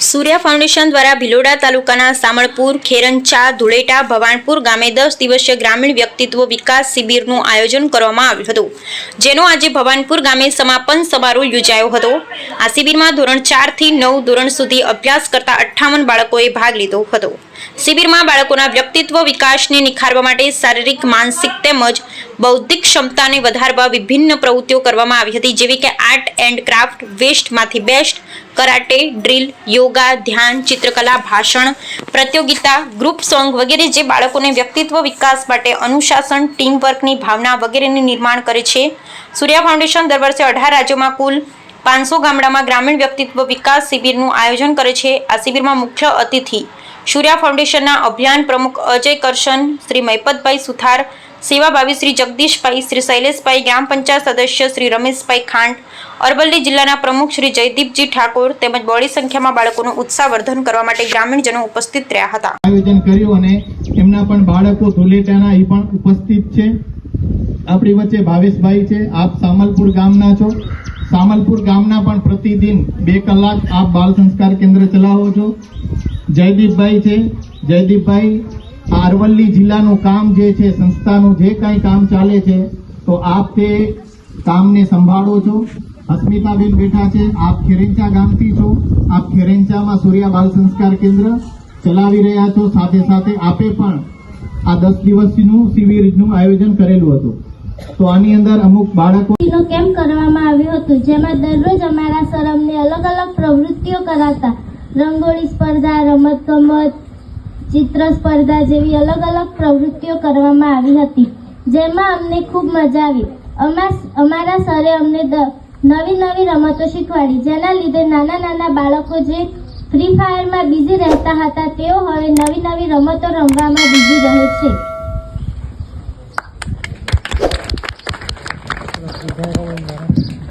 સૂર્યા foundation દ્વારા ભિલોડા તાલુકાના સામળપુર, ખેરંચા, ધુળેટા, ભવાનપુર ગામે 10 દિવસીય ગ્રામીણ વ્યક્તિત્વ વિકાસ શિબિરનું આયોજન કરવામાં આવ્યું હતું, જેનો આજે ભવાનપુર ગામે સમાપન સમારોહ યોજાયો હતો। આ શિબિરમાં ધોરણ 4 થી 9 ધોરણ સુધી અભ્યાસ કરતા 58 બાળકોએ ભાગ લીધો હતો। શિબિરમાં બાળકોના વ્યક્તિત્વ વિકાસને નિખારવા માટે શારીરિક, માનસિક તેમજ બૌદ્ધિક ક્ષમતાને વધારવા વિભિન્ન પ્રવૃત્તિઓ કરવામાં આવી હતી, જેવી કે આર્ટ એન્ડ ક્રાફ્ટ, વેસ્ટમાંથી બેસ્ટ, કરાટે, ડ્રીલ, યોગા, ધ્યાન, ચિત્રકલા, ભાષણ પ્રતિયોગિતા, ગ્રુપ સોંગ વગેરે જે બાળકોને વ્યક્તિત્વ વિકાસ માટે અનુશાસન, ટીમ વર્કની ભાવના વગેરેનું નિર્માણ કરે છે। સૂર્યા ફાઉન્ડેશન દર વર્ષે 18 રાજ્યોમાં કુલ 500 ગામડામાં ગ્રામીણ વ્યક્તિત્વ વિકાસ શિબિરનું આયોજન કરે છે। આ શિબિરમાં મુખ્ય અતિથિ સૂર્યા ફાઉન્ડેશનના અભિયાન પ્રમુખ અજય કરશન, શ્રી મહિપતભાઈ સુથાર, સેવાભાવી શ્રી જગદીશભાઈ, શ્રી શૈલેષભાઈ, ગ્રામ પંચાયત સદસ્ય શ્રી રમેશભાઈ ખાંટ, અરવલ્લી જિલ્લાના પ્રમુખ શ્રી જયદીપજી ઠાકોર તેમજ બહોળી સંખ્યામાં બાળકોનું ઉત્સાહવર્ધન કરવા માટે ગ્રામીણજનો ઉપસ્થિત રહ્યા હતા। આયોજન કર્યું અને એમના પણ બાળકો ધુલેટાના એ પણ ઉપસ્થિત છે। આપણી વચ્ચે ભાવેશભાઈ છે, આપ સામલપુર ગામના છો। સામલપુર ગામના પણ પ્રતિદિન 2 કલાક આપ બાળ સંસ્કાર કેન્દ્ર ચલાવો છો। જયદીપભાઈ છે, જયદીપભાઈ અરવલ્લી જિલ્લાનું કામ જે છે, સંસ્થાનું જે કાંઈ કામ ચાલે છે તો આપ તે કામને સંભાળો છો। અસ્મિતાબેન બેઠા છે, આપ ખેરેંચા ગામથી છો, આપ ખેરેંચામાં સૂર્યા બાલ સંસ્કાર કેન્દ્ર ચલાવી રહ્યા છો। સાથે સાથે આપે પણ આ 10 દિવસનું શિબિરનું આયોજન કરેલું હતું। તો આની અંદર અમુક બાળકો કેમ્પ કરવામાં આવ્યું હતું, જેમાં દરરોજ અમારા સર અમને અલગ અલગ પ્રવૃત્તિઓ કરાવતા। રંગોળી સ્પર્ધા, રમતગમત, ચિત્ર સ્પર્ધા જેવી અલગ અલગ પ્રવૃત્તિઓ કરવામાં આવી હતી, જેમાં અમને ખૂબ મજા આવી। અમારા સરે અમને નવી નવી રમતો શીખવાડી, જેના લીધે નાના નાના બાળકો જે ફ્રી ફાયરમાં બિઝી રહેતા હતા તેઓ હવે નવી નવી રમતો રમવામાં બિઝી રહે છે।